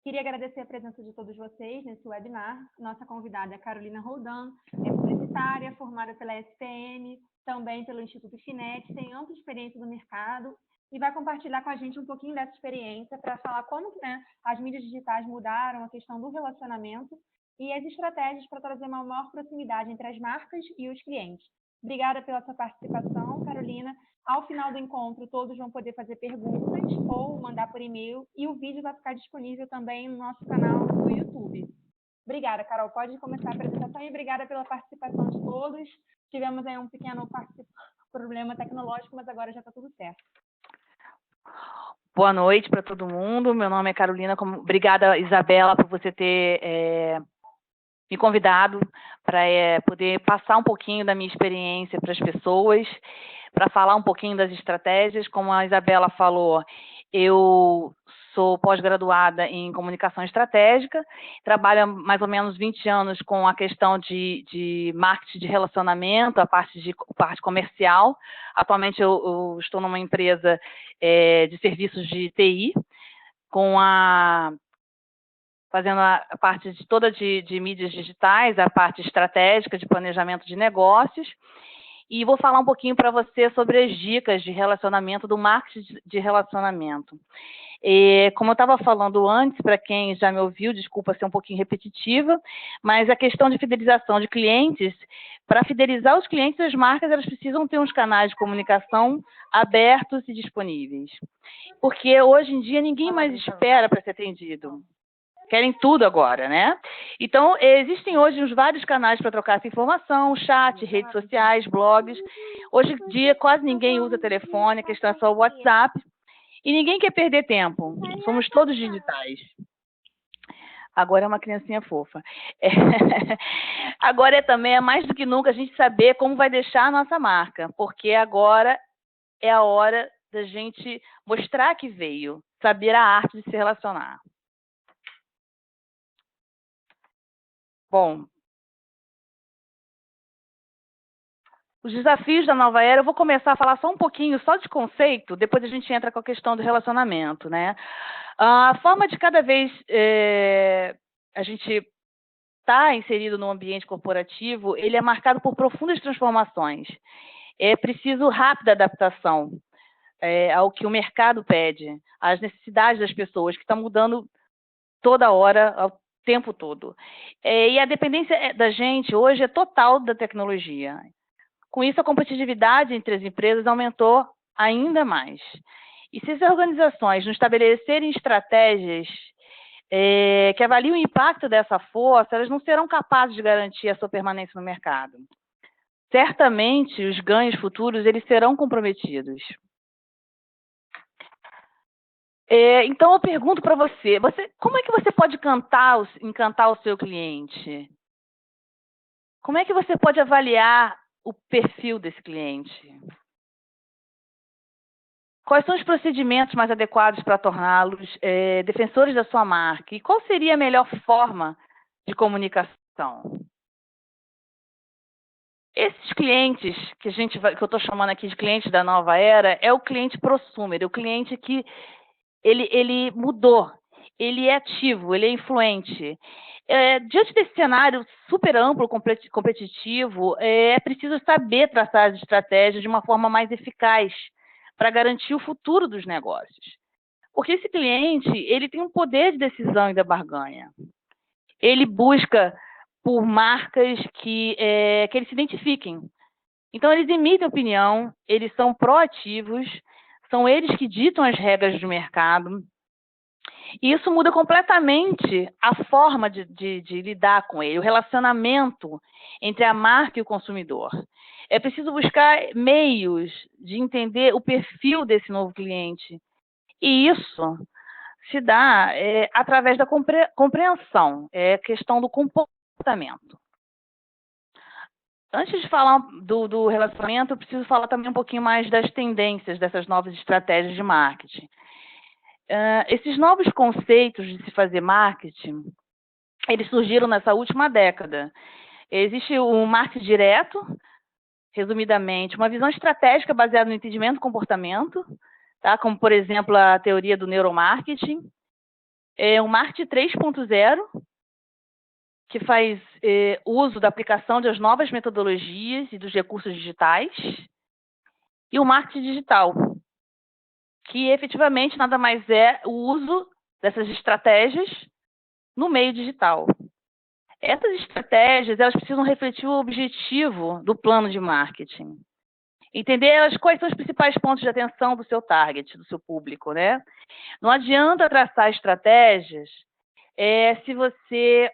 Queria agradecer a presença de todos vocês nesse webinar. Nossa convidada é Carolina Roldan, é publicitária, formada pela SPM, também pelo Instituto Finet, tem ampla experiência no mercado e vai compartilhar com a gente um pouquinho dessa experiência para falar como as mídias digitais mudaram a questão do relacionamento e as estratégias para trazer uma maior proximidade entre as marcas e os clientes. Obrigada pela sua participação, Carolina. Ao final do encontro, todos vão poder fazer perguntas ou mandar por e-mail e o vídeo vai ficar disponível também no nosso canal do YouTube. Obrigada, Carol. Pode começar a apresentação e obrigada pela participação de todos. Tivemos aí um pequeno problema tecnológico, mas agora já está tudo certo. Boa noite para todo mundo. Meu nome é Carolina. Obrigada, Isabela, por você ter me convidado para poder passar um pouquinho da minha experiência para as pessoas, para falar um pouquinho das estratégias. Como a Isabela falou, eu sou pós-graduada em comunicação estratégica, trabalho há mais ou menos 20 anos com a questão de marketing de relacionamento, a parte comercial. Atualmente eu estou numa empresa de serviços de TI, fazendo a parte toda de mídias digitais, a parte estratégica de planejamento de negócios. E vou falar um pouquinho para você sobre as dicas de relacionamento, do marketing de relacionamento. Como eu estava falando antes, para quem já me ouviu, desculpa ser um pouquinho repetitiva, mas a questão de fidelização de clientes, para fidelizar os clientes, as marcas elas precisam ter uns canais de comunicação abertos e disponíveis. Porque hoje em dia ninguém mais espera para ser atendido. Querem tudo agora, né? Então, existem hoje vários canais para trocar essa informação, chat, redes sociais, blogs. Hoje em dia, quase ninguém usa telefone, a questão é só o WhatsApp. E ninguém quer perder tempo. Somos todos digitais. Agora é uma criancinha fofa. Agora também é mais do que nunca a gente saber como vai deixar a nossa marca, porque agora é a hora da gente mostrar que veio, saber a arte de se relacionar. Bom, os desafios da nova era, eu vou começar a falar só um pouquinho, só de conceito, depois a gente entra com a questão do relacionamento, né? A forma de cada vez a gente está inserido no ambiente corporativo, ele é marcado por profundas transformações. É preciso rápida adaptação ao que o mercado pede, às necessidades das pessoas, que estão mudando toda hora, ao tempo todo. E a dependência da gente hoje é total da tecnologia. Com isso, a competitividade entre as empresas aumentou ainda mais. E se as organizações não estabelecerem estratégias que avaliem o impacto dessa força, elas não serão capazes de garantir a sua permanência no mercado. Certamente, os ganhos futuros eles serão comprometidos. Então, eu pergunto para você, como é que você pode encantar o seu cliente? Como é que você pode avaliar o perfil desse cliente? Quais são os procedimentos mais adequados para torná-los defensores da sua marca? E qual seria a melhor forma de comunicação? Esses clientes que eu estou chamando aqui de clientes da nova era, é o cliente prosumer, o cliente que ele mudou, ele é ativo, ele é influente. Diante desse cenário super amplo, competitivo, é preciso saber traçar as estratégias de uma forma mais eficaz para garantir o futuro dos negócios. Porque esse cliente, ele tem um poder de decisão e da barganha. Ele busca por marcas que eles se identifiquem. Então, eles emitem opinião, eles são proativos, são eles que ditam as regras do mercado. E isso muda completamente a forma de lidar com ele, o relacionamento entre a marca e o consumidor. É preciso buscar meios de entender o perfil desse novo cliente. E isso se dá através da compreensão, questão do comportamento. Antes de falar do relacionamento, eu preciso falar também um pouquinho mais das tendências dessas novas estratégias de marketing. Esses novos conceitos de se fazer marketing, eles surgiram nessa última década. Existe o marketing direto, resumidamente, uma visão estratégica baseada no entendimento do comportamento, tá? Como, por exemplo, a teoria do neuromarketing. o marketing 3.0, que faz uso da aplicação das novas metodologias e dos recursos digitais, e o marketing digital, que efetivamente nada mais é o uso dessas estratégias no meio digital. Essas estratégias, elas precisam refletir o objetivo do plano de marketing. Entender quais são os principais pontos de atenção do seu target, do seu público, né? Não adianta traçar estratégias se você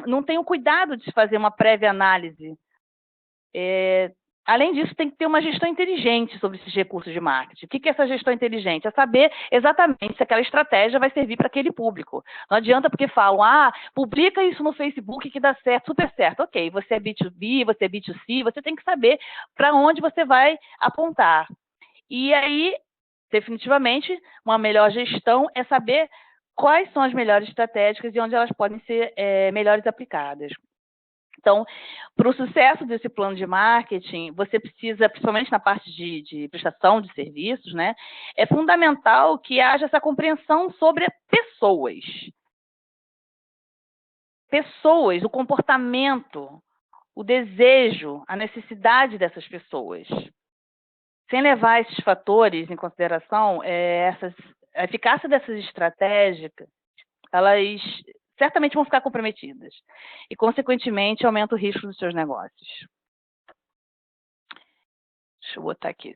não tem o cuidado de fazer uma prévia análise. Além disso, tem que ter uma gestão inteligente sobre esses recursos de marketing. O que é essa gestão inteligente? É saber exatamente se aquela estratégia vai servir para aquele público. Não adianta porque falam, publica isso no Facebook que dá certo, super certo. Ok, você é B2B, você é B2C, você tem que saber para onde você vai apontar. E aí, definitivamente, uma melhor gestão é saber quais são as melhores estratégias e onde elas podem ser melhores aplicadas. Então, para o sucesso desse plano de marketing, você precisa, principalmente na parte de prestação de serviços, né? É fundamental que haja essa compreensão sobre pessoas. Pessoas, o comportamento, o desejo, a necessidade dessas pessoas. Sem levar esses fatores em consideração, a eficácia dessas estratégias, elas certamente vão ficar comprometidas e, consequentemente, aumenta o risco dos seus negócios. Deixa eu botar aqui.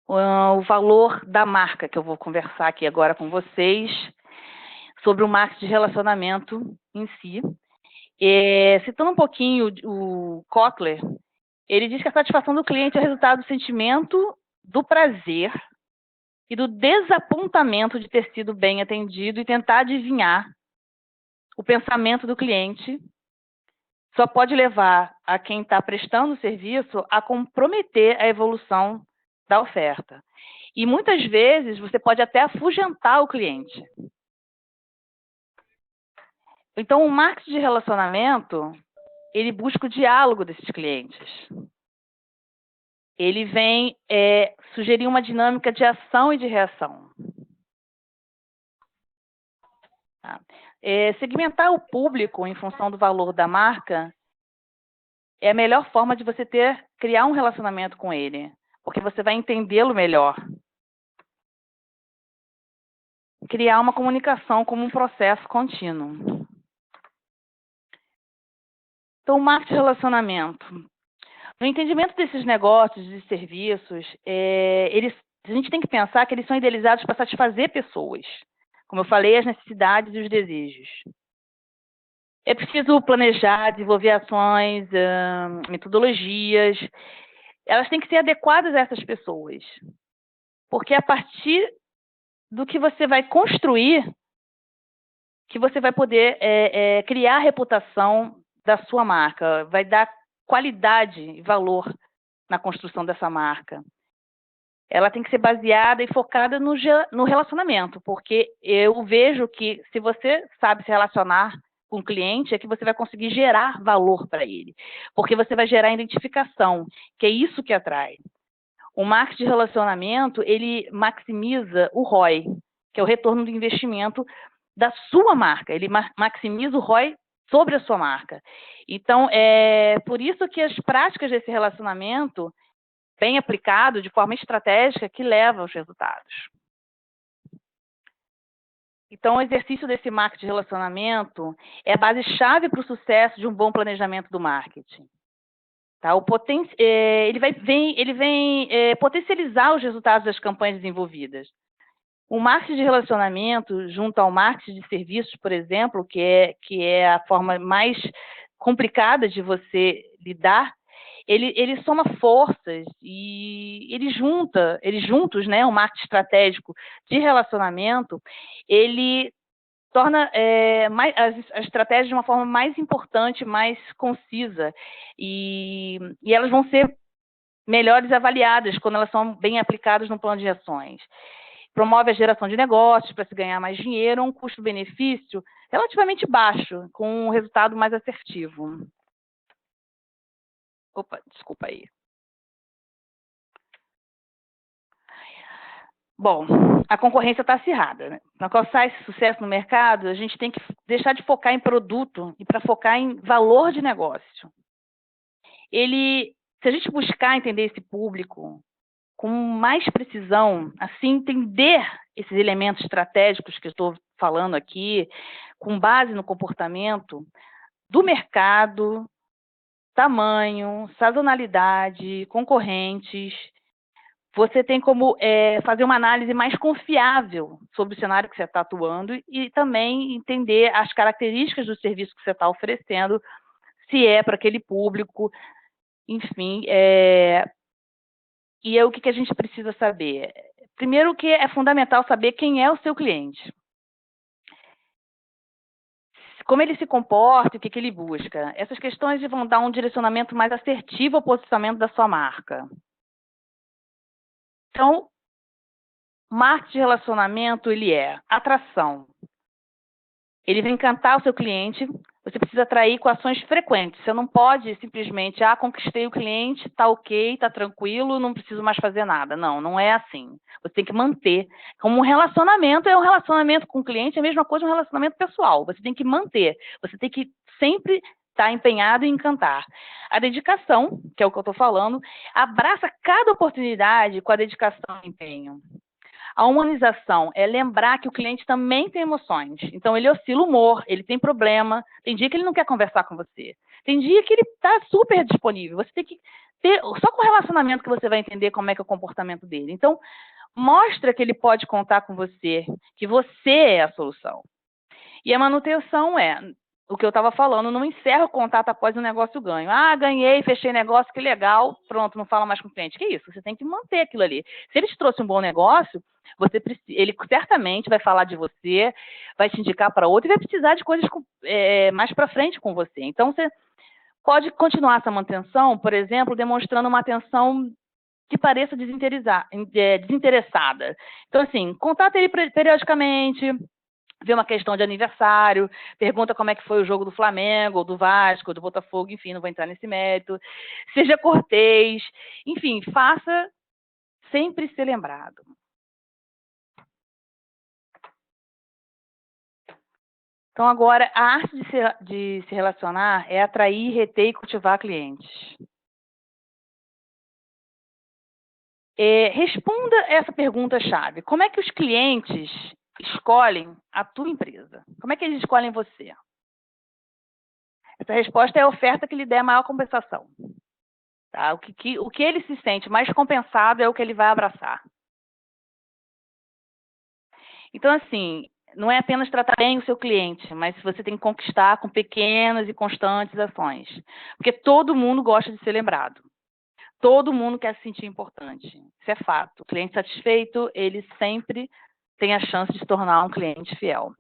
O valor da marca, que eu vou conversar aqui agora com vocês, sobre o marketing de relacionamento em si. Citando um pouquinho o Kotler, ele diz que a satisfação do cliente é o resultado do sentimento do prazer e do desapontamento de ter sido bem atendido e tentar adivinhar o pensamento do cliente só pode levar a quem está prestando o serviço a comprometer a evolução da oferta. E muitas vezes você pode até afugentar o cliente. Então, o marketing de relacionamento, ele busca o diálogo desses clientes. Ele vem sugerir uma dinâmica de ação e de reação. Tá? Segmentar o público em função do valor da marca é a melhor forma de você criar um relacionamento com ele, porque você vai entendê-lo melhor. Criar uma comunicação como um processo contínuo. Então, o marketing de relacionamento. No entendimento desses negócios e serviços, a gente tem que pensar que eles são idealizados para satisfazer pessoas. Como eu falei, as necessidades e os desejos. É preciso planejar, desenvolver ações, metodologias. Elas têm que ser adequadas a essas pessoas. Porque é a partir do que você vai construir que você vai poder criar a reputação da sua marca, vai dar qualidade e valor na construção dessa marca. Ela tem que ser baseada e focada no relacionamento, porque eu vejo que se você sabe se relacionar com o cliente, é que você vai conseguir gerar valor para ele, porque você vai gerar identificação, que é isso que atrai. O marketing de relacionamento, ele maximiza o ROI, que é o retorno do investimento da sua marca. Ele maximiza o ROI sobre a sua marca. Então, é por isso que as práticas desse relacionamento, bem aplicado, de forma estratégica, que leva aos resultados. Então, o exercício desse marketing de relacionamento é a base-chave para o sucesso de um bom planejamento do marketing. Tá? Ele vem potencializar os resultados das campanhas desenvolvidas. O marketing de relacionamento, junto ao marketing de serviços, por exemplo, que é a forma mais complicada de você lidar, ele soma forças e eles juntos, né, o marketing estratégico de relacionamento, ele torna a estratégia de uma forma mais importante, mais concisa, e elas vão ser melhores avaliadas quando elas são bem aplicadas no plano de ações. Promove a geração de negócios para se ganhar mais dinheiro, um custo-benefício relativamente baixo, com um resultado mais assertivo. Opa, desculpa aí. Bom, a concorrência está acirrada, né? Para alcançar esse sucesso no mercado, a gente tem que deixar de focar em produto e para focar em valor de negócio. Se a gente buscar entender esse público com mais precisão, assim, entender esses elementos estratégicos que eu estou falando aqui, com base no comportamento do mercado, tamanho, sazonalidade, concorrentes, você tem como fazer uma análise mais confiável sobre o cenário que você está atuando e também entender as características do serviço que você está oferecendo, se é para aquele público, enfim. E o que a gente precisa saber? Primeiro que é fundamental saber quem é o seu cliente. Como ele se comporta, o que ele busca. Essas questões vão dar um direcionamento mais assertivo ao posicionamento da sua marca. Então, marketing de relacionamento, ele é atração. Ele vai encantar o seu cliente, você precisa atrair com ações frequentes. Você não pode simplesmente, conquistei o cliente, tá ok, tá tranquilo, não preciso mais fazer nada. Não, não é assim. Você tem que manter. Como um relacionamento, é um relacionamento com o cliente, é a mesma coisa um relacionamento pessoal. Você tem que manter. Você tem que sempre estar empenhado em encantar. A dedicação, que é o que eu estou falando, abraça cada oportunidade com a dedicação e empenho. A humanização é lembrar que o cliente também tem emoções. Então, ele oscila o humor, ele tem problema. Tem dia que ele não quer conversar com você. Tem dia que ele está super disponível. Você tem que ter... Só com o relacionamento que você vai entender como é que é o comportamento dele. Então, mostra que ele pode contar com você, que você é a solução. E a manutenção é... O que eu estava falando, não encerra o contato após o negócio ganho. Ganhei, fechei negócio, que legal, pronto, não fala mais com o cliente. Que isso? Você tem que manter aquilo ali. Se ele te trouxe um bom negócio, ele certamente vai falar de você, vai te indicar para outro e vai precisar de coisas mais para frente com você. Então, você pode continuar essa manutenção, por exemplo, demonstrando uma atenção que pareça desinteressada. Então, assim, contata ele periodicamente, vê uma questão de aniversário, pergunta como é que foi o jogo do Flamengo, do Vasco, do Botafogo, enfim, não vou entrar nesse mérito. Seja cortês, enfim, faça sempre ser lembrado. Então, agora, a arte de se relacionar é atrair, reter e cultivar clientes. Responda essa pergunta-chave. Como é que os clientes escolhem a tua empresa? Como é que eles escolhem você? Essa resposta é a oferta que lhe der a maior compensação. Tá? O que ele se sente mais compensado é o que ele vai abraçar. Então, assim, não é apenas tratar bem o seu cliente, mas você tem que conquistar com pequenas e constantes ações. Porque todo mundo gosta de ser lembrado. Todo mundo quer se sentir importante. Isso é fato. O cliente satisfeito, ele sempre tem a chance de se tornar um cliente fiel.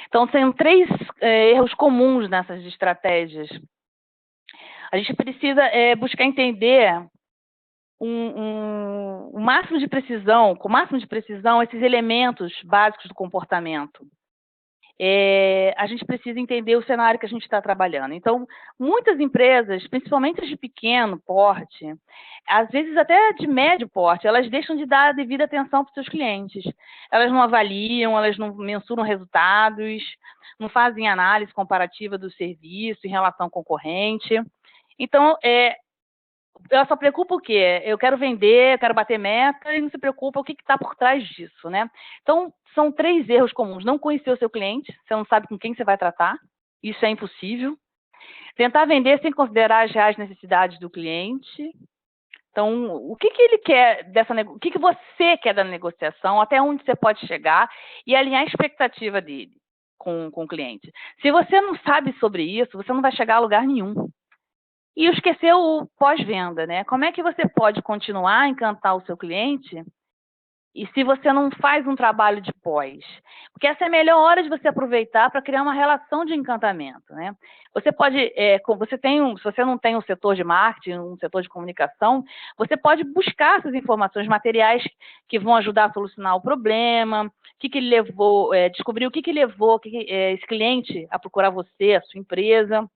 Então, tem 3 erros comuns nessas estratégias. A gente precisa buscar entender o máximo de precisão, com o máximo de precisão, esses elementos básicos do comportamento. A gente precisa entender o cenário que a gente está trabalhando. Então, muitas empresas, principalmente as de pequeno porte, às vezes até de médio porte, elas deixam de dar a devida atenção para os seus clientes. Elas não avaliam, elas não mensuram resultados, não fazem análise comparativa do serviço em relação ao concorrente. Então, ela só preocupa o quê? Eu quero vender, eu quero bater meta, e não se preocupa o que está por trás disso, né? Então, são 3 erros comuns. Não conhecer o seu cliente, você não sabe com quem você vai tratar, isso é impossível. Tentar vender sem considerar as reais necessidades do cliente. Então, o que ele quer o que você quer da negociação, até onde você pode chegar e alinhar a expectativa dele com o cliente. Se você não sabe sobre isso, você não vai chegar a lugar nenhum. E esquecer o pós-venda, né? Como é que você pode continuar a encantar o seu cliente e se você não faz um trabalho de pós? Porque essa é a melhor hora de você aproveitar para criar uma relação de encantamento, né? Você pode, se você não tem um setor de marketing, um setor de comunicação, você pode buscar essas informações materiais que vão ajudar a solucionar o problema, o que ele levou, descobrir o que levou esse cliente a procurar você, a sua empresa.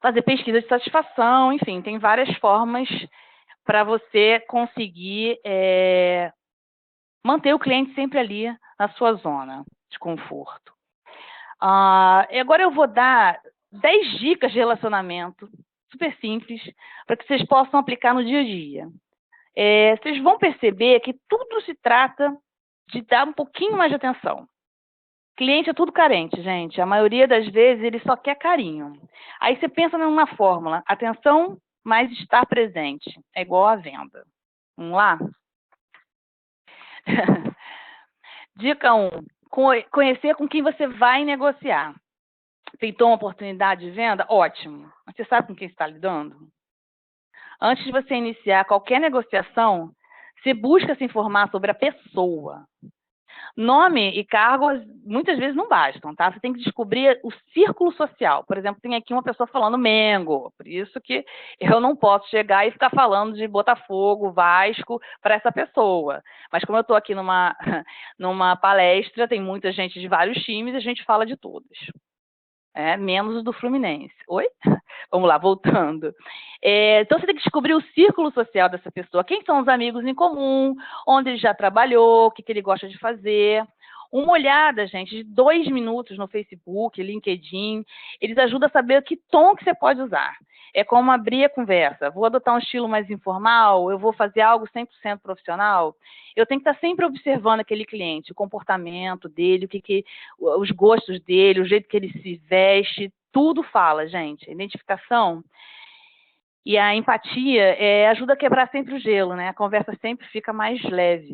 Fazer pesquisa de satisfação, enfim, tem várias formas para você conseguir Manter o cliente sempre ali na sua zona de conforto. E agora eu vou dar 10 dicas de relacionamento, super simples, para que vocês possam aplicar no dia a dia. Vocês vão perceber que tudo se trata de dar um pouquinho mais de atenção. Cliente é tudo carente, gente. A maioria das vezes ele só quer carinho. Aí você pensa numa fórmula: atenção mais estar presente. É igual à venda. Vamos lá? Dica 1. Conhecer com quem você vai negociar. Tentou uma oportunidade de venda? Ótimo. Mas você sabe com quem está lidando? Antes de você iniciar qualquer negociação, você busca se informar sobre a pessoa. Nome e cargo muitas vezes não bastam, tá? Você tem que descobrir o círculo social. Por exemplo, tem aqui uma pessoa falando Mengo, por isso que eu não posso chegar e ficar falando de Botafogo, Vasco para essa pessoa. Mas como eu estou aqui numa palestra, tem muita gente de vários times, a gente fala de todos. Menos o do Fluminense. Oi? Vamos lá, voltando. Então, você tem que descobrir o círculo social dessa pessoa. Quem são os amigos em comum, onde ele já trabalhou, o que ele gosta de fazer. Uma olhada, gente, de 2 minutos no Facebook, LinkedIn, eles ajudam a saber que tom que você pode usar. É como abrir a conversa. Vou adotar um estilo mais informal? Eu vou fazer algo 100% profissional? Eu tenho que estar sempre observando aquele cliente, o comportamento dele, os gostos dele, o jeito que ele se veste, tudo fala, gente. A identificação e a empatia ajuda a quebrar sempre o gelo, né? A conversa sempre fica mais leve.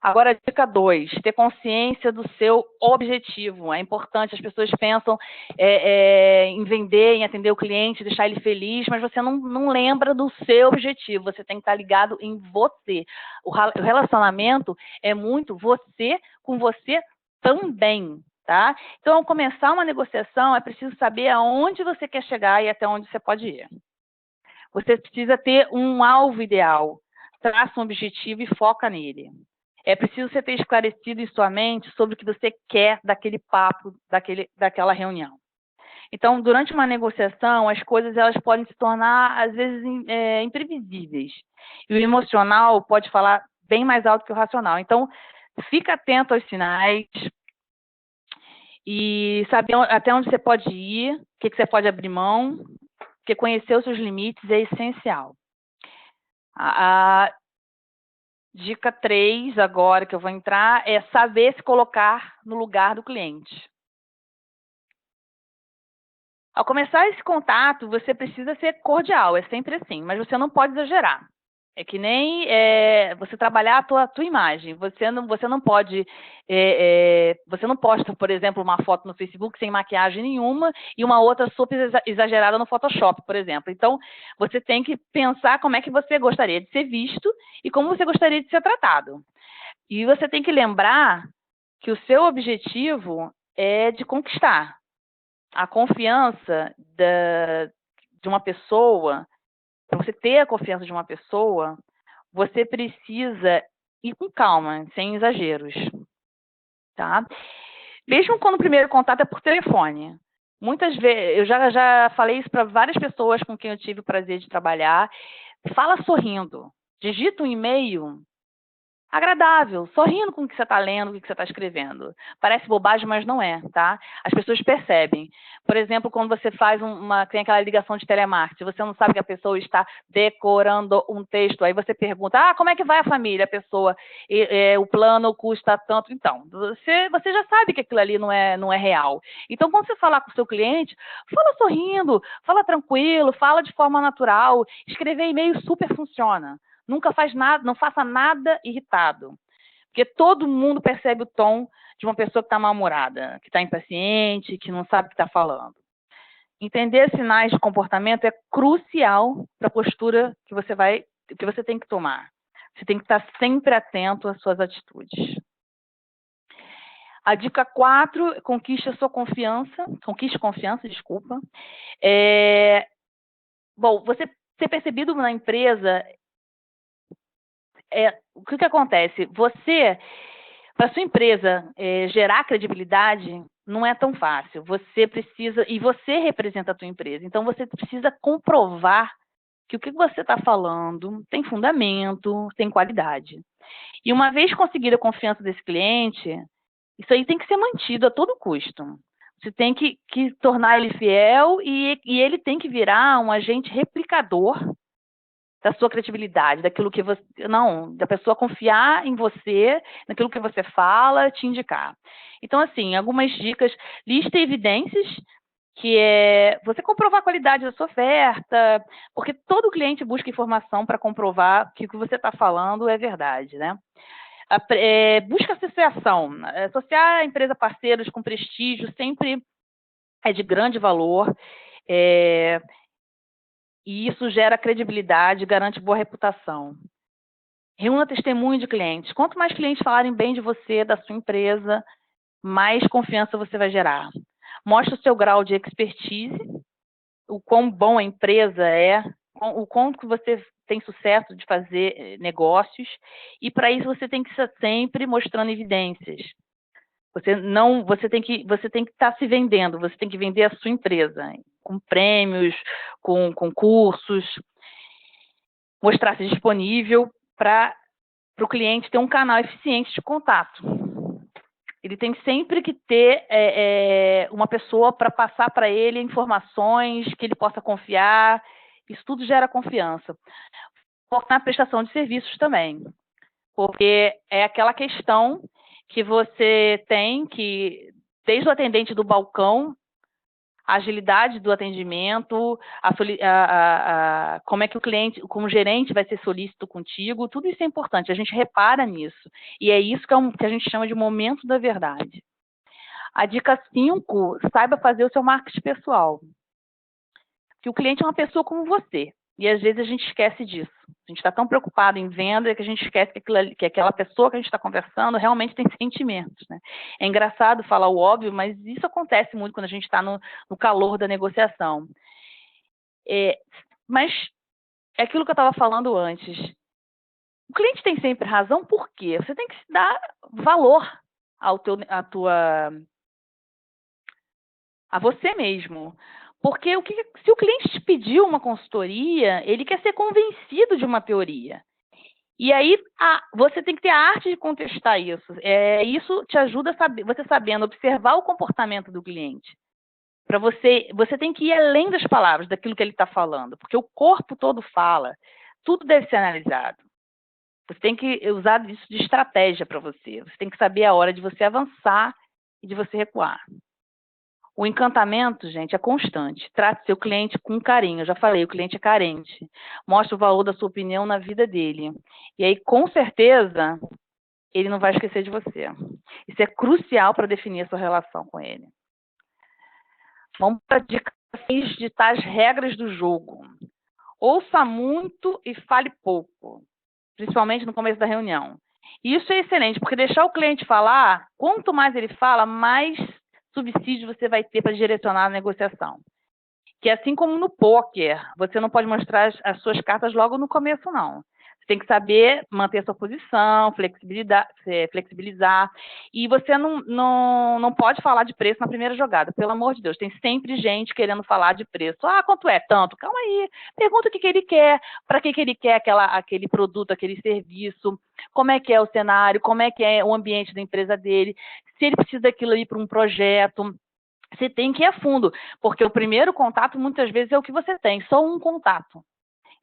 Agora, dica 2, ter consciência do seu objetivo. É importante, as pessoas pensam em vender, em atender o cliente, deixar ele feliz, mas você não lembra do seu objetivo. Você tem que estar ligado em você. O relacionamento é muito você com você também, tá? Então, ao começar uma negociação, é preciso saber aonde você quer chegar e até onde você pode ir. Você precisa ter um alvo ideal. Traça um objetivo e foca nele. É preciso você ter esclarecido em sua mente sobre o que você quer daquele papo, daquela reunião. Então, durante uma negociação, as coisas elas podem se tornar, às vezes, imprevisíveis. E o emocional pode falar bem mais alto que o racional. Então, fica atento aos sinais e saber até onde você pode ir, o que você pode abrir mão, porque conhecer os seus limites é essencial. Dica 3, agora que eu vou entrar, é saber se colocar no lugar do cliente. Ao começar esse contato, você precisa ser cordial, é sempre assim, mas você não pode exagerar. É que nem você trabalhar a tua imagem. Você não pode... você não posta, por exemplo, uma foto no Facebook sem maquiagem nenhuma e uma outra super exagerada no Photoshop, por exemplo. Então, você tem que pensar como é que você gostaria de ser visto e como você gostaria de ser tratado. E você tem que lembrar que o seu objetivo é de conquistar a confiança de uma pessoa. Para você ter a confiança de uma pessoa, você precisa ir com calma, sem exageros, tá? Mesmo quando o primeiro contato é por telefone. Muitas vezes, eu já falei isso para várias pessoas com quem eu tive o prazer de trabalhar. Fala sorrindo. Digita um e-mail agradável, sorrindo com o que você está lendo, com o que você está escrevendo. Parece bobagem, mas não é, tá? As pessoas percebem. Por exemplo, quando você faz tem aquela ligação de telemarketing, você não sabe que a pessoa está decorando um texto, aí você pergunta, como é que vai a família? A pessoa, o plano custa tanto. Então, você já sabe que aquilo ali não é real. Então, quando você falar com o seu cliente, fala sorrindo, fala tranquilo, fala de forma natural. Escrever e-mail super funciona. Nunca faz nada, não faça nada irritado. Porque todo mundo percebe o tom de uma pessoa que está mal-humorada, que está impaciente, que não sabe o que está falando. Entender sinais de comportamento é crucial para a postura que você tem que tomar. Você tem que estar sempre atento às suas atitudes. A dica 4, conquiste confiança, desculpa. Bom, você ser percebido na empresa... o que acontece? Para sua empresa gerar credibilidade, não é tão fácil. Você precisa, e você representa a tua empresa, então você precisa comprovar que o que você está falando tem fundamento, tem qualidade. E uma vez conseguida a confiança desse cliente, isso aí tem que ser mantido a todo custo. Você tem que tornar ele fiel e ele tem que virar um agente replicador da sua credibilidade, daquilo que você... Não, da pessoa confiar em você, naquilo que você fala, te indicar. Então, assim, algumas dicas. Lista evidências, que é você comprovar a qualidade da sua oferta, porque todo cliente busca informação para comprovar que o que você está falando é verdade, né? Busca associação. Associar a empresa parceiros com prestígio sempre é de grande valor. E isso gera credibilidade, garante boa reputação. Reúna testemunho de clientes. Quanto mais clientes falarem bem de você, da sua empresa, mais confiança você vai gerar. Mostre o seu grau de expertise, o quão bom a empresa é, o quanto que você tem sucesso de fazer negócios, e para isso você tem que estar sempre mostrando evidências. Você tem que estar se vendendo, você tem que vender a sua empresa, com prêmios, com concursos, mostrar-se disponível para o cliente ter um canal eficiente de contato. Ele tem sempre que ter uma pessoa para passar para ele informações que ele possa confiar. Isso tudo gera confiança. Na prestação de serviços também, porque é aquela questão que você tem que, desde o atendente do balcão, a agilidade do atendimento, como é que o cliente, como o gerente vai ser solícito contigo, tudo isso é importante, a gente repara nisso. E é isso que a gente chama de momento da verdade. A dica 5, saiba fazer o seu marketing pessoal. Que o cliente é uma pessoa como você. E às vezes a gente esquece disso. A gente está tão preocupado em venda que a gente esquece que aquela pessoa que a gente está conversando realmente tem sentimentos, né? É engraçado falar o óbvio, mas isso acontece muito quando a gente está no calor da negociação. Mas é aquilo que eu estava falando antes. O cliente tem sempre razão, por quê? Você tem que dar valor a você mesmo. Porque se o cliente te pediu uma consultoria, ele quer ser convencido de uma teoria. E aí você tem que ter a arte de contestar isso. Isso te ajuda a saber, você sabendo observar o comportamento do cliente. Para você tem que ir além das palavras, daquilo que ele está falando, porque o corpo todo fala. Tudo deve ser analisado. Você tem que usar isso de estratégia para você. Você tem que saber a hora de você avançar e de você recuar. O encantamento, gente, é constante. Trate seu cliente com carinho. Eu já falei, o cliente é carente. Mostre o valor da sua opinião na vida dele. E aí, com certeza, ele não vai esquecer de você. Isso é crucial para definir a sua relação com ele. Vamos para a dica 6 de tais regras do jogo. Ouça muito e fale pouco, principalmente no começo da reunião. E isso é excelente, porque deixar o cliente falar, quanto mais ele fala, mais subsídio você vai ter para direcionar a negociação. Que assim como no pôquer, você não pode mostrar as suas cartas logo no começo, não. Você tem que saber manter a sua posição, flexibilizar. E você não pode falar de preço na primeira jogada, pelo amor de Deus. Tem sempre gente querendo falar de preço. Ah, quanto é? Tanto. Calma aí. Pergunta o que ele quer, para que ele quer aquele produto, aquele serviço, como é que é o cenário, como é que é o ambiente da empresa dele, se ele precisa daquilo ali para um projeto. Você tem que ir a fundo, porque o primeiro contato, muitas vezes, é o que você tem, só um contato.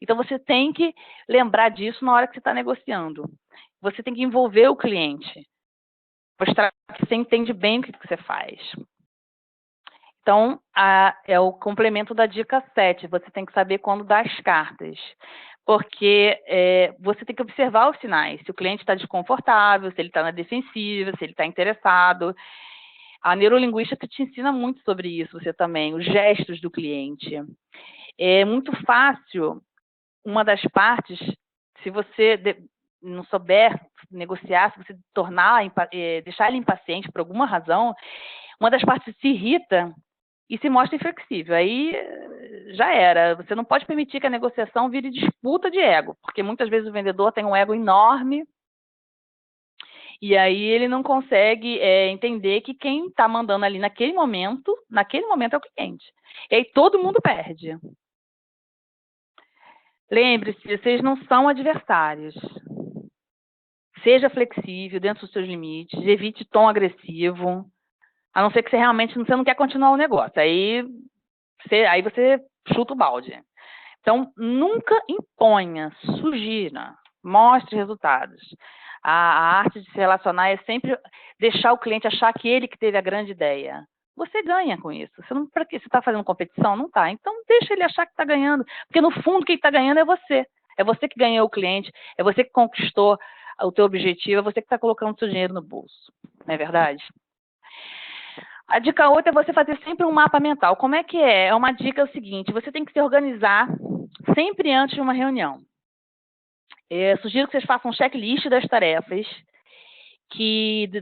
Então, você tem que lembrar disso na hora que você está negociando. Você tem que envolver o cliente, mostrar que você entende bem o que você faz. Então, é o complemento da dica 7, você tem que saber quando dar as cartas. Porque você tem que observar os sinais, se o cliente está desconfortável, se ele está na defensiva, se ele está interessado. A neurolinguística te ensina muito sobre isso, você também, os gestos do cliente. É muito fácil, uma das partes, se você não souber negociar, se você deixar ele impaciente por alguma razão, uma das partes se irrita e se mostra inflexível. Aí já era. Você não pode permitir que a negociação vire disputa de ego, porque muitas vezes o vendedor tem um ego enorme, e aí ele não consegue entender que quem está mandando ali naquele momento é o cliente. E aí todo mundo perde. Lembre-se, vocês não são adversários. Seja flexível dentro dos seus limites, evite tom agressivo, a não ser que você não quer continuar o negócio. Aí você chuta o balde. Então, nunca imponha, sugira, mostre resultados. A arte de se relacionar é sempre deixar o cliente achar que ele que teve a grande ideia. Você ganha com isso. Para que você está fazendo competição? Não está. Então, deixa ele achar que está ganhando. Porque, no fundo, quem está ganhando é você. É você que ganhou o cliente, é você que conquistou o teu objetivo, é você que está colocando o seu dinheiro no bolso. Não é verdade? A dica 8 é você fazer sempre um mapa mental. Como é que é? É uma dica seguinte, você tem que se organizar sempre antes de uma reunião. Sugiro que vocês façam um checklist das tarefas,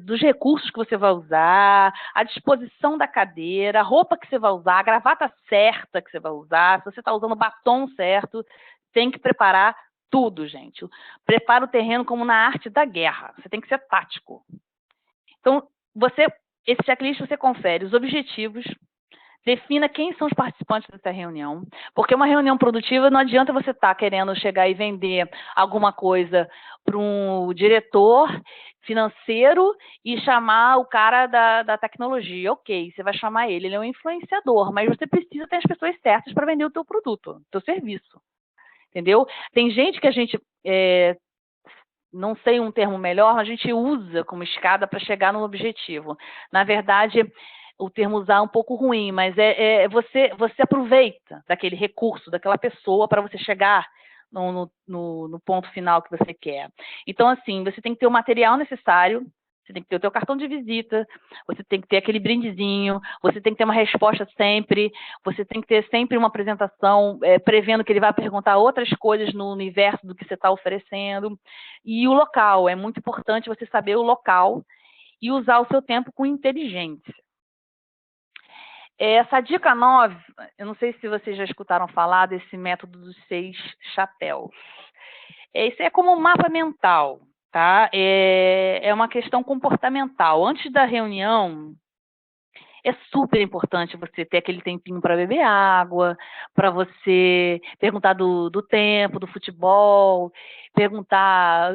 dos recursos que você vai usar, a disposição da cadeira, a roupa que você vai usar, a gravata certa que você vai usar, se você está usando o batom certo, tem que preparar tudo, gente. Prepara o terreno como na arte da guerra. Você tem que ser tático. Então, esse checklist você confere os objetivos, defina quem são os participantes dessa reunião, porque uma reunião produtiva não adianta você estar querendo chegar e vender alguma coisa para um diretor financeiro e chamar o cara da tecnologia. Ok, você vai chamar ele é um influenciador, mas você precisa ter as pessoas certas para vender o teu produto, o teu serviço. Entendeu? Tem gente que a gente, não sei um termo melhor, a gente usa como escada para chegar no objetivo. Na verdade, o termo usar é um pouco ruim, mas você aproveita daquele recurso, daquela pessoa para você chegar no ponto final que você quer. Então, assim, você tem que ter o material necessário, você tem que ter o teu cartão de visita, você tem que ter aquele brindezinho, você tem que ter uma resposta sempre, você tem que ter sempre uma apresentação prevendo que ele vai perguntar outras coisas no universo do que você está oferecendo. E o local, é muito importante você saber o local e usar o seu tempo com inteligência. Essa dica 9, eu não sei se vocês já escutaram falar desse método dos 6 chapéus. Isso é como um mapa mental, tá? É uma questão comportamental. Antes da reunião, é super importante você ter aquele tempinho para beber água, para você perguntar do tempo, do futebol,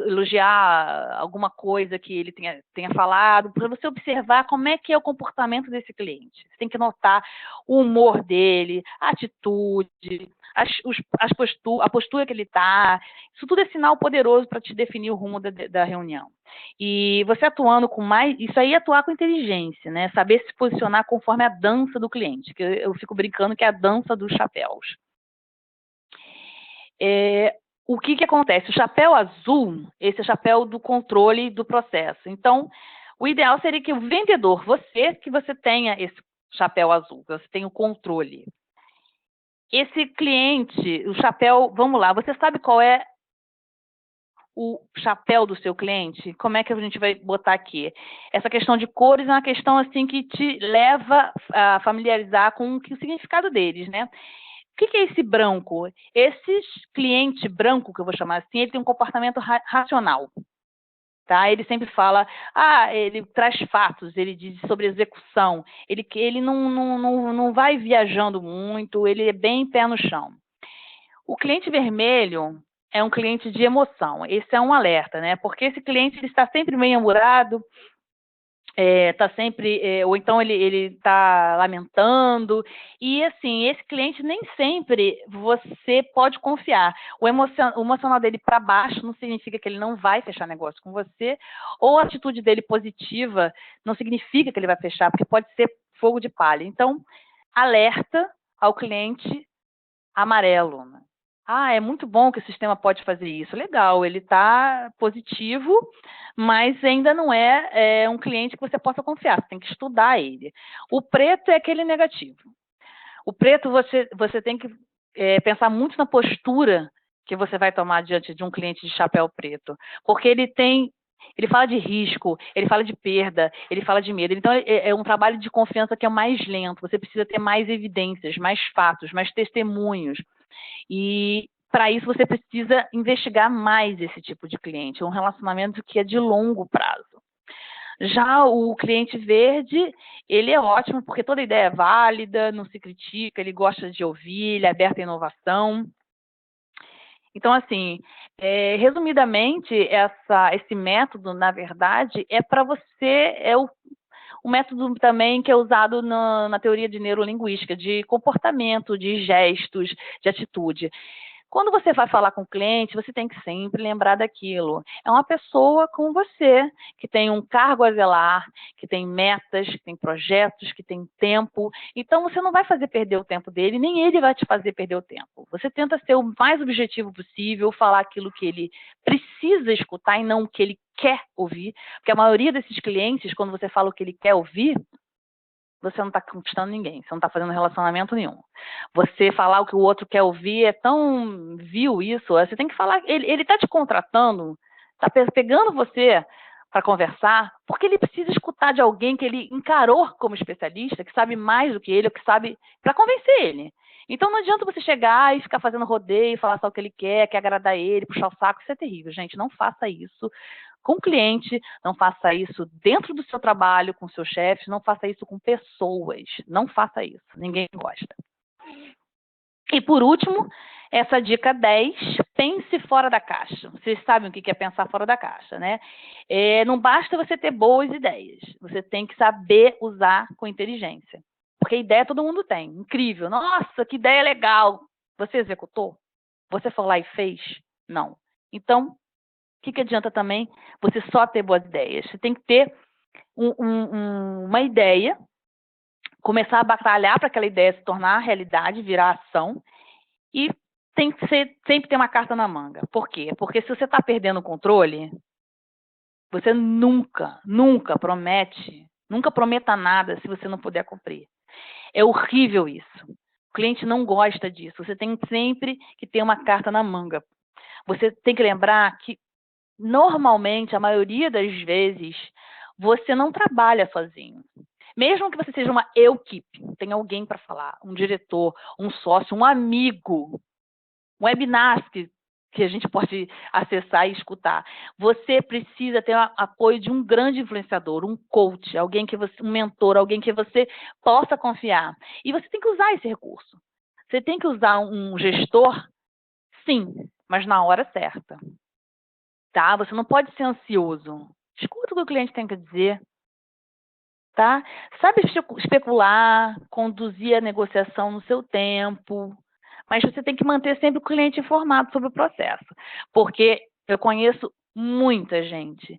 elogiar alguma coisa que ele tenha falado, para você observar como é que é o comportamento desse cliente. Você tem que notar o humor dele, a atitude, a postura que ele está. Isso tudo é sinal poderoso para te definir o rumo da reunião. E você atuando com isso aí é atuar com inteligência, né? Saber se posicionar conforme a dança do cliente, que eu fico brincando que é a dança dos chapéus. O que acontece? O chapéu azul, esse é o chapéu do controle do processo. Então, o ideal seria que o vendedor, que você tenha esse chapéu azul, que você tenha o controle. Esse cliente, o chapéu, vamos lá, você sabe qual é o chapéu do seu cliente? Como é que a gente vai botar aqui? Essa questão de cores é uma questão assim que te leva a familiarizar com o significado deles, né? O que é esse branco? Esse cliente branco, que eu vou chamar assim, ele tem um comportamento racional. Tá? Ele sempre fala, ele traz fatos, ele diz sobre execução, ele não vai viajando muito, ele é bem pé no chão. O cliente vermelho é um cliente de emoção. Esse é um alerta, né? Porque esse cliente ele está sempre meio amurado, está sempre, ou então ele está lamentando. E assim, esse cliente nem sempre você pode confiar. O emocional dele para baixo não significa que ele não vai fechar negócio com você, ou a atitude dele positiva não significa que ele vai fechar, porque pode ser fogo de palha. Então, alerta ao cliente amarelo, né? É muito bom que o sistema pode fazer isso. Legal, ele está positivo, mas ainda não é um cliente que você possa confiar. Você tem que estudar ele. O preto é aquele negativo. O preto, você tem que pensar muito na postura que você vai tomar diante de um cliente de chapéu preto. Porque ele fala de risco, ele fala de perda, ele fala de medo. Então, é um trabalho de confiança que é mais lento. Você precisa ter mais evidências, mais fatos, mais testemunhos. E, para isso, você precisa investigar mais esse tipo de cliente. É um relacionamento que é de longo prazo. Já o cliente verde, ele é ótimo, porque toda ideia é válida, não se critica, ele gosta de ouvir, ele é aberto à inovação. Então, assim, resumidamente, esse método, na verdade, é para você, o método também que é usado na teoria de neurolinguística, de comportamento, de gestos, de atitude. Quando você vai falar com o cliente, você tem que sempre lembrar daquilo. É uma pessoa como você, que tem um cargo a zelar, que tem metas, que tem projetos, que tem tempo. Então, você não vai fazer perder o tempo dele, nem ele vai te fazer perder o tempo. Você tenta ser o mais objetivo possível, falar aquilo que ele precisa escutar e não o que ele quer ouvir. Porque a maioria desses clientes, quando você fala o que ele quer ouvir, você não está conquistando ninguém, você não está fazendo relacionamento nenhum. Você falar o que o outro quer ouvir é tão vil isso. Você tem que falar, ele está te contratando, está pegando você para conversar, porque ele precisa escutar de alguém que ele encarou como especialista, que sabe mais do que ele, ou que sabe, para convencer ele. Então não adianta você chegar e ficar fazendo rodeio, falar só o que ele quer agradar ele, puxar o saco, isso é terrível, gente. Não faça isso com o cliente, não faça isso dentro do seu trabalho, com seus chefes, não faça isso com pessoas, não faça isso, ninguém gosta. E por último, essa dica 10, pense fora da caixa. Vocês sabem o que é pensar fora da caixa, né? Não basta você ter boas ideias, você tem que saber usar com inteligência. Porque ideia todo mundo tem, incrível. Nossa, que ideia legal. Você executou? Você foi lá e fez? Não. Então, o que adianta também você só ter boas ideias? Você tem que ter uma ideia, começar a batalhar para aquela ideia se tornar realidade, virar ação, e tem que sempre ter uma carta na manga. Por quê? Porque se você está perdendo o controle, você nunca prometa nada se você não puder cumprir. É horrível isso. O cliente não gosta disso. Você tem sempre que ter uma carta na manga. Você tem que lembrar que normalmente, a maioria das vezes, você não trabalha sozinho. Mesmo que você seja uma equipe, tem alguém para falar, um diretor, um sócio, um amigo, um webinar que a gente pode acessar e escutar. Você precisa ter o apoio de um grande influenciador, um coach, um mentor, alguém que você possa confiar. E você tem que usar esse recurso. Você tem que usar um gestor, sim, mas na hora certa. Tá? Você não pode ser ansioso. Escuta o que o cliente tem que dizer. Tá? Sabe especular, conduzir a negociação no seu tempo, mas você tem que manter sempre o cliente informado sobre o processo. Porque eu conheço muita gente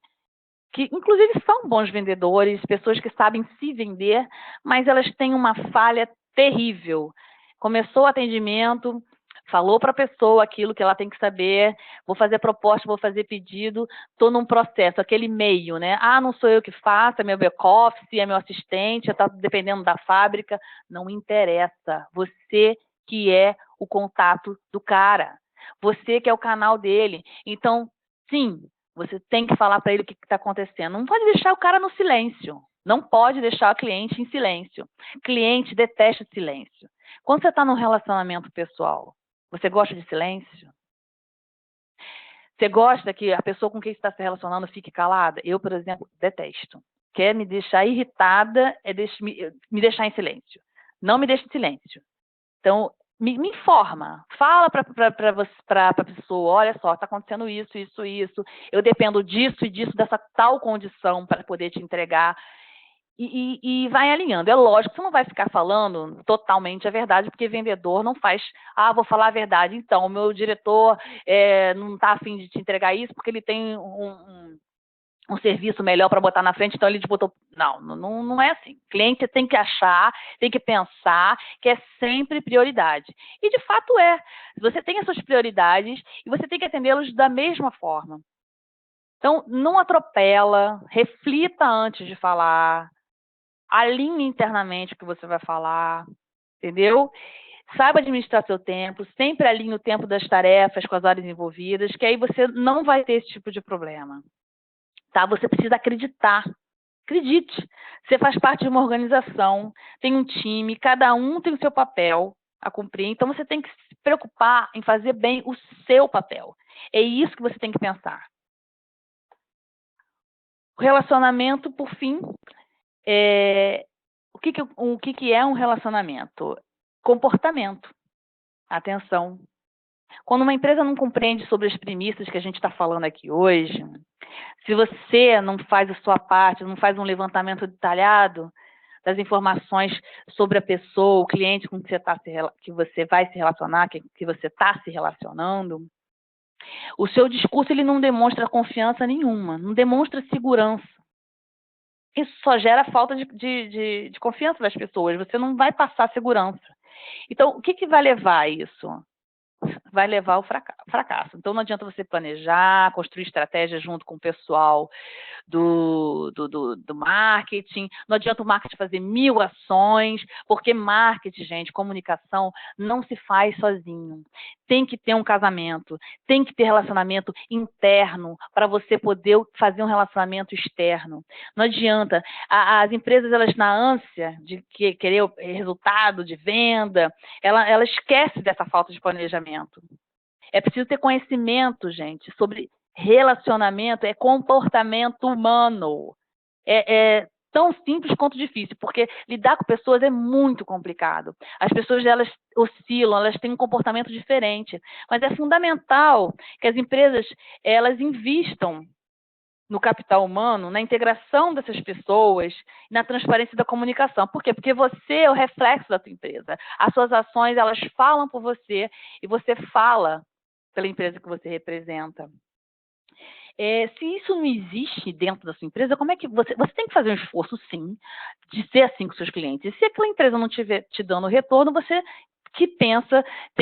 que, inclusive, são bons vendedores, pessoas que sabem se vender, mas elas têm uma falha terrível. Começou o atendimento, falou para a pessoa aquilo que ela tem que saber, vou fazer proposta, vou fazer pedido, estou num processo, aquele meio, né? Ah, não sou eu que faço, é meu back-office, é meu assistente, está dependendo da fábrica. Não interessa. Você que é o contato do cara. Você que é o canal dele. Então, sim, você tem que falar para ele o que está acontecendo. Não pode deixar o cara no silêncio. Não pode deixar o cliente em silêncio. Cliente detesta silêncio. Quando você está num relacionamento pessoal, você gosta de silêncio? Você gosta que a pessoa com quem você está se relacionando fique calada? Eu, por exemplo, detesto. Quer me deixar irritada é me deixar em silêncio. Não me deixe em silêncio. Então, me informa. Fala para a pessoa, olha só, está acontecendo isso, isso, isso. Eu dependo disso e disso, dessa tal condição para poder te entregar. E vai alinhando. É lógico que você não vai ficar falando totalmente a verdade, porque vendedor não faz, vou falar a verdade. Então, o meu diretor não está afim de te entregar isso porque ele tem um serviço melhor para botar na frente, então ele te botou. Não é assim. Cliente tem que achar, tem que pensar que é sempre prioridade. E de fato é. Você tem as suas prioridades e você tem que atendê-los da mesma forma. Então, não atropela, reflita antes de falar, alinhe internamente o que você vai falar, entendeu? Saiba administrar seu tempo, sempre alinhe o tempo das tarefas com as áreas envolvidas, que aí você não vai ter esse tipo de problema. Tá? Você precisa acreditar. Acredite. Você faz parte de uma organização, tem um time, cada um tem o seu papel a cumprir, então você tem que se preocupar em fazer bem o seu papel. É isso que você tem que pensar. O relacionamento, por fim, o que é um relacionamento? Comportamento. Atenção. Quando uma empresa não compreende sobre as premissas que a gente está falando aqui hoje, se você não faz a sua parte, não faz um levantamento detalhado das informações sobre a pessoa, o cliente com que você vai se relacionar, que você está se relacionando, o seu discurso ele não demonstra confiança nenhuma, não demonstra segurança. Isso só gera falta de confiança das pessoas, você não vai passar segurança. Então, o que vai levar a isso? Vai levar ao fracasso. Então, não adianta você planejar, construir estratégias junto com o pessoal do marketing, não adianta o marketing fazer 1000 ações, porque marketing, gente, comunicação, não se faz sozinho. Tem que ter um casamento, tem que ter relacionamento interno para você poder fazer um relacionamento externo. Não adianta. As empresas, elas na ânsia de querer o resultado de venda, ela esquece dessa falta de planejamento. É preciso ter conhecimento, gente, sobre relacionamento, é comportamento humano. É tão simples quanto difícil, porque lidar com pessoas é muito complicado. As pessoas, elas oscilam, elas têm um comportamento diferente. Mas é fundamental que as empresas, elas invistam no capital humano, na integração dessas pessoas, na transparência da comunicação. Por quê? Porque você é o reflexo da sua empresa. As suas ações, elas falam por você e você fala pela empresa que você representa. Se isso não existe dentro da sua empresa, como é que você tem que fazer um esforço, sim, de ser assim com seus clientes. E se aquela empresa não estiver te dando retorno, você tem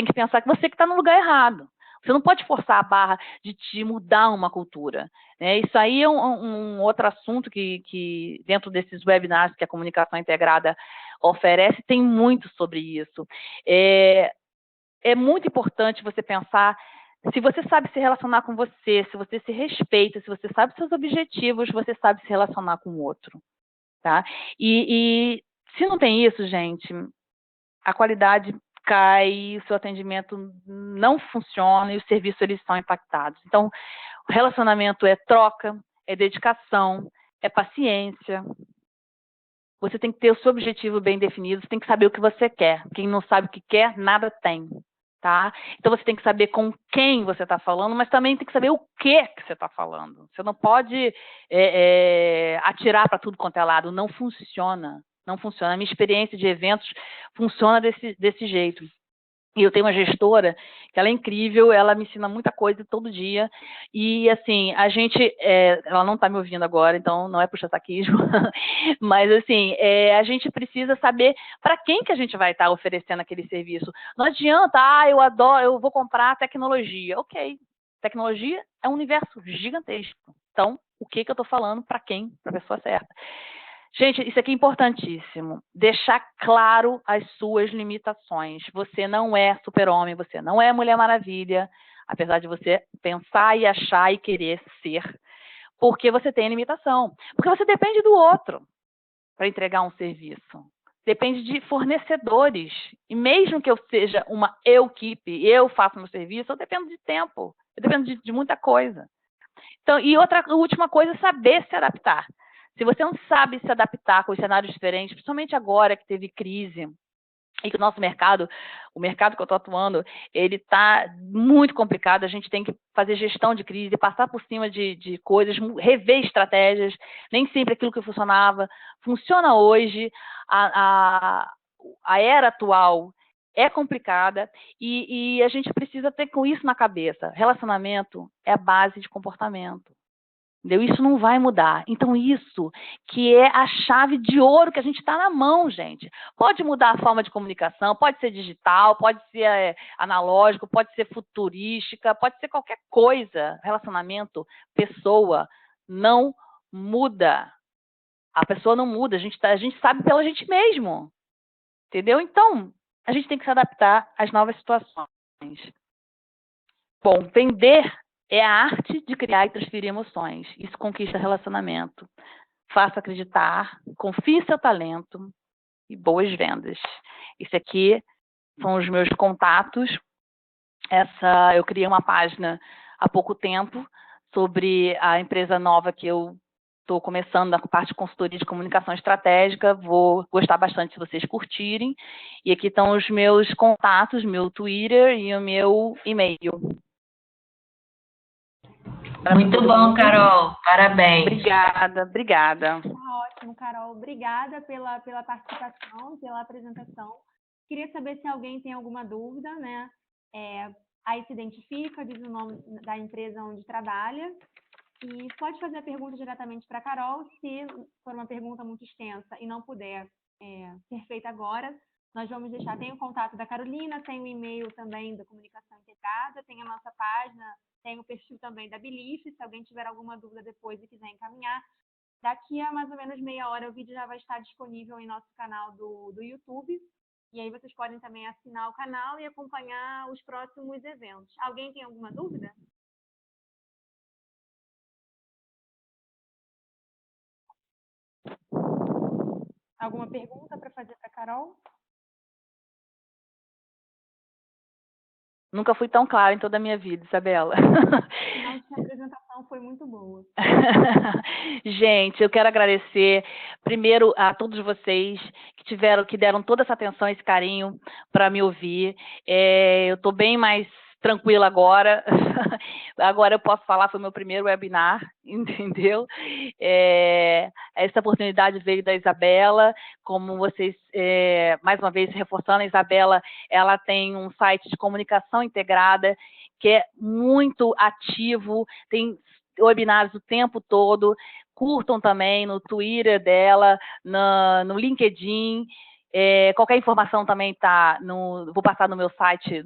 que pensar que você que está no lugar errado. Você não pode forçar a barra de te mudar uma cultura. Né? Isso aí é um outro assunto que dentro desses webinars que a comunicação integrada oferece, tem muito sobre isso. É muito importante você pensar, se você sabe se relacionar com você, se você se respeita, se você sabe seus objetivos, você sabe se relacionar com o outro. Tá? E se não tem isso, gente, a qualidade cai, o seu atendimento não funciona e os serviços eles são impactados. Então, o relacionamento é troca, é dedicação, é paciência. Você tem que ter o seu objetivo bem definido, você tem que saber o que você quer. Quem não sabe o que quer, nada tem. Tá? Então, você tem que saber com quem você está falando, mas também tem que saber o que você está falando. Você não pode atirar para tudo quanto é lado. Não funciona. Não funciona. A minha experiência de eventos funciona desse jeito. E eu tenho uma gestora que ela é incrível, ela me ensina muita coisa todo dia. E, assim, ela não está me ouvindo agora, então não é puxa-saquismo, mas, assim, a gente precisa saber para quem que a gente vai estar oferecendo aquele serviço. Não adianta, eu vou comprar tecnologia. Ok, tecnologia é um universo gigantesco. Então, o que eu estou falando para quem? Para a pessoa certa. Gente, isso aqui é importantíssimo. Deixar claro as suas limitações. Você não é super-homem, você não é Mulher Maravilha, apesar de você pensar e achar e querer ser, porque você tem limitação. Porque você depende do outro para entregar um serviço. Depende de fornecedores. E mesmo que eu seja uma equipe, eu faço meu serviço, eu dependo de tempo, eu dependo de muita coisa. Então, e a última coisa é saber se adaptar. Se você não sabe se adaptar com os cenários diferentes, principalmente agora que teve crise, e que o nosso mercado, o mercado que eu estou atuando, ele está muito complicado, a gente tem que fazer gestão de crise, passar por cima de coisas, rever estratégias, nem sempre aquilo que funcionava funciona hoje, a era atual é complicada e a gente precisa ter com isso na cabeça. Relacionamento é a base de comportamento. Entendeu? Isso não vai mudar. Então, isso que é a chave de ouro que a gente está na mão, gente. Pode mudar a forma de comunicação, pode ser digital, pode ser analógico, pode ser futurística, pode ser qualquer coisa. Relacionamento, pessoa, não muda. A pessoa não muda, a gente sabe pela gente mesmo. Entendeu? Então, a gente tem que se adaptar às novas situações. Bom, vender é a arte de criar e transferir emoções. Isso conquista relacionamento. Faça acreditar, confie em seu talento e boas vendas. Isso aqui são os meus contatos. Eu criei uma página há pouco tempo sobre a empresa nova que eu estou começando na parte de consultoria de comunicação estratégica, vou gostar bastante se vocês curtirem. E aqui estão os meus contatos, meu Twitter e o meu e-mail. Muito bom, Carol. Parabéns. Obrigada. Tá ótimo, Carol. Obrigada pela participação, pela apresentação. Queria saber se alguém tem alguma dúvida, né? Aí se identifica, diz o nome da empresa onde trabalha e pode fazer a pergunta diretamente para a Carol. Se for uma pergunta muito extensa e não puder ser feita agora, nós vamos deixar, tem o contato da Carolina, tem o e-mail também da Comunicação Integrada, tem a nossa página, tem o perfil também da Belief, se alguém tiver alguma dúvida depois e quiser encaminhar. Daqui a mais ou menos meia hora o vídeo já vai estar disponível em nosso canal do YouTube. E aí vocês podem também assinar o canal e acompanhar os próximos eventos. Alguém tem alguma dúvida? Alguma pergunta para fazer para a Carol? Nunca fui tão clara em toda a minha vida, Isabela. Nossa, a apresentação foi muito boa. Gente, eu quero agradecer primeiro a todos vocês que deram toda essa atenção, esse carinho para me ouvir. Eu estou bem mais tranquila agora. Agora eu posso falar, foi meu primeiro webinar, entendeu? Essa oportunidade veio da Isabela, como vocês, mais uma vez reforçando, a Isabela, ela tem um site de comunicação integrada, que é muito ativo, tem webinars o tempo todo, curtam também no Twitter dela, no LinkedIn, qualquer informação também está vou passar no meu site,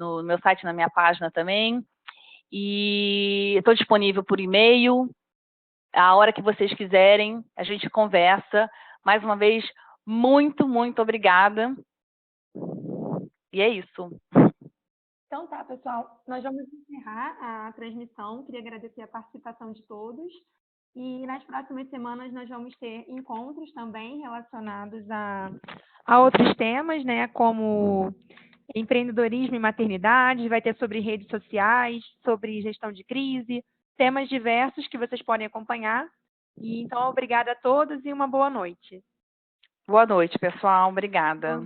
na minha página também, e estou disponível por e-mail, a hora que vocês quiserem, a gente conversa. Mais uma vez, muito, muito obrigada, e é isso. Então tá, pessoal, nós vamos encerrar a transmissão. Queria agradecer a participação de todos. E nas próximas semanas nós vamos ter encontros também relacionados a outros temas, né? Como empreendedorismo e maternidade, vai ter sobre redes sociais, sobre gestão de crise, temas diversos que vocês podem acompanhar. E então, obrigada a todos e uma boa noite. Boa noite, pessoal. Obrigada.